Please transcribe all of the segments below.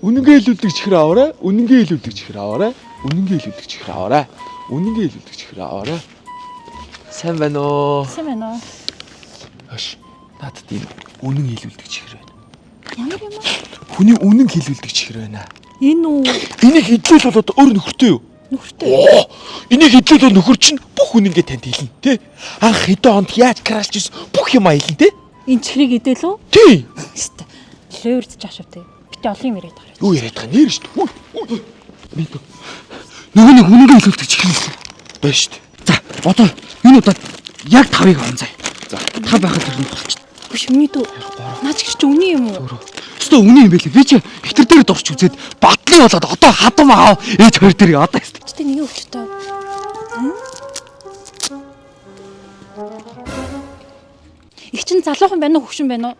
Үнэнгээ илүүлдэг чихэр аваарай. Үнэнгээ илүүлдэг чихэр аваарай. Үнэнгээ илүүлдэг чихэр аваарай. Үнэнгээ илүүлдэг чихэр аваарай. Сайн байна уу? Сайн байна уу? Хош. Надад ийм үнэн илүүлдэг чихэр байна. Ямар юм бэ? Хүний үнэн илүүлдэг чихэр байна. Энэ үү? Энийг идлэл болоод өөр нөхөртэй юу? Нөхөртэй. Энийг идлэл бол нөхөр чинь бүх үнэнгээ танд хэлнэ, тэ? Анх хэдэн хонд яаж крашж ирсэн бүх юм аялна, тэ? Энэ чихрийг идэл үү? Тий. Хэвээ. Лөөрд жааш үү. Бит олон юм яриад байгаа. Юу яриад байгаа нэр шүү дээ. Бид Нөгөө нэг үнэнгээ илүүлдэг чихэр юм. байна шүү дээ. За одоо энэ удаад яг 5-ыг онцай. За 5 байхад тэр нь болчих. Биш миний дүү. Наач чи үний юм уу? Өстө үний юм байлээ. Би чи хитэр дээр дурч үзээд батлын болоод одоо хадам аав ээж хоёр дэрийг одоо яст. Чи нэг юу өчтөө? Их чин залуухан байна уу хөвшин байна уу?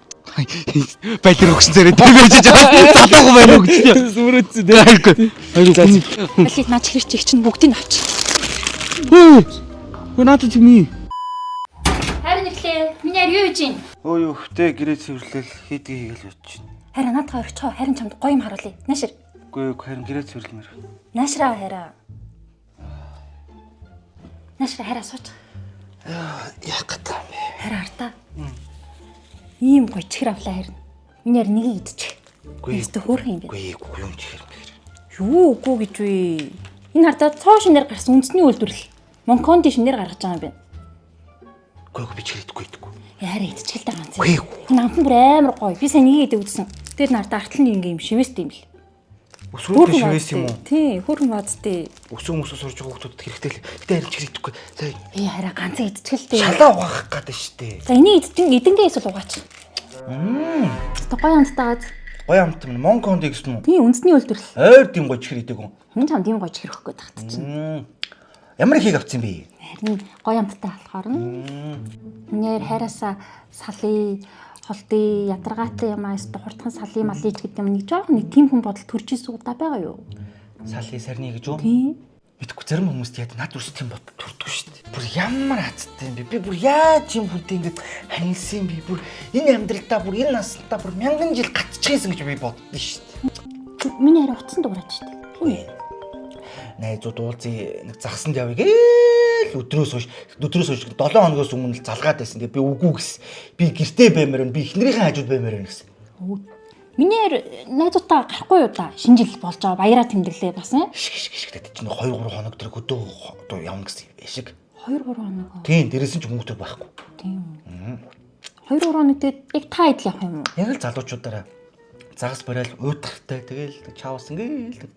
Байлэр өгсөн зэрэг тийм байж байгаа. Залуухан байна уу гэж тийм. Сүрэтсэн дээ. Хайргүй. Балиг наач хэрэг чи их чин бүгдийг авч. Хөө надад чимээ. Харин ирлээ. Миний юу хийж ийн? Өө юу хтэ гэрээ цэвэрлэл хийдгийг хийгээл бодож байна. Харин наадгаа орчихоо. Харин чамд гоё юм харуулъя. Наашир. Үгүй харин гэрээ цэвэрлэмээр. Наашраа хараа. Наашраа хараа сууч. Яах гэдэг юм бэ? Хараа артаа. Ийм гоё чихэр авлаа харин. Минийэр нэгийг идчих. Үгүй. Өөртөө хөөрхөн юм бэ. Үгүй юм чихэр бэр. Юу үгүй гэж вэ? Энэ хардаа цоо шинээр гарсан үндэсний үйлдвэрлэл. Монконди шинээр гаргаж байгаа юм байна. Үгүй би чихэр идэхгүй идэхгүй. Яараа идчихэлтэй ганц. Үгүй. Энэ амтан бүр амар гоё. Би сайн нэгийг идэ үзсэн. Тэр нартаа артлын нэг юм шивэстэй юм бэл. Өсвөр шивээс юм уу? Тий, хөөрхөн баадтай. Өсөө мөсөө сурж байгаа хүмүүсд хэрэгтэй л. Гэтэ харин чихэр идэхгүй. За Би хараа ганцхан идчихэлтэй. шалаа угаах гэдэг штэ. За энийг эдэнгээ эсвэл угаач. Тэ гоё амттайгаад. Гоё амт юм. Монконд гэсэн үү? Тий, үндэсний үйлдвэрлэл. Ойр тийм гоё чихэр идэг юм. Энэ чам тийм гоё чихэр өгөх гээд тагт чинь. Ямар ихийг авцсан бэ? Харин гоё амттай болохоор нь. Нэр хайраасаа салыг холдыг ядаргаатай юм аas хурдхан салыг малыг гэдэг юм нэг жоох нэг тийм хүн бодол төрж ирсэн удаа байгаа юу? Салхи сарны гэж үү? Тий. Мэдгүй зарим хүмүүс яа над үрс тийм бодол төрдөг шүү дээ. Бүр ямар хацтай юм бэ? Би бүр яаж юм хүнтэй ингэж ханилсан би бүр энэ амьдралдаа бүр энэ насналтаа бүр мянган жил гацчихсан гэж би боддоо шүү дээ. Миний хараа утсан дуурайч шүү дээ. Үгүй. Найзууд уулзъя нэг загсанд явъя гээл өдрөөс хойш 7 хоногоос өмнө л залгаад байсан. Тэгээ би үгүй гэсэн. Би гэртээ баймаар байна. Би эхнэрийнхээ хажууд баймаар байна гэсэн. Миний найзуудаа гарахгүй юу да? Шинэ жил болж байгаа. Баяраа тэмдэглээ бас ээ. Шиш гэдэг чинь 2-3 хоног тэр өдөө одоо явна гэсэн юм шиг. 2-3 хоног. Тийм дээрээс нь ч хүмүүстэр байхгүй. Тийм. 2-3 хоног тэгээд яг та идэл явах юм уу? Яг л залуучуудаараа загас барайл уйдрахтай тэгэл чаавс ингээл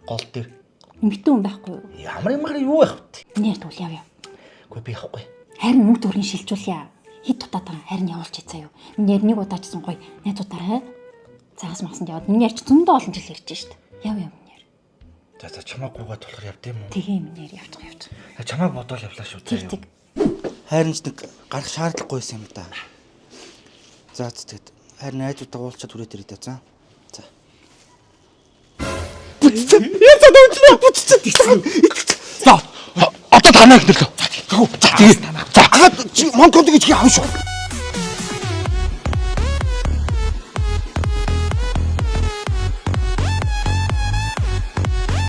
гол дээр Эмэгтэй хүн байхгүй юу? ямар юу байх вэ? Миний тул явъя. Үгүй би явахгүй. Харин мөнгө төгрөгийн шилжүүлъя. Хит дутаад байгаа. Харин явуулж хийцээ юу. Миний нэг удаачсан гоё найзуудаараа цагаас магсанд яваад миний арч зөндөө олон жил ярьж штт. Яв минийэр. За чамаа гуугаад болохоор явд юм уу? Тэгээ минийэр явж. Чамааг бодоол явлаа шүү. Тэг. Хайрын ч нэг гарах шаардлагагүйсэн юм да. За тэгээд хайр найзуудаа уулзчаад хүрээд ирээ да. За. За одоо танаа ихнэрлөө. За тэгээд монкод гэж яав шүү.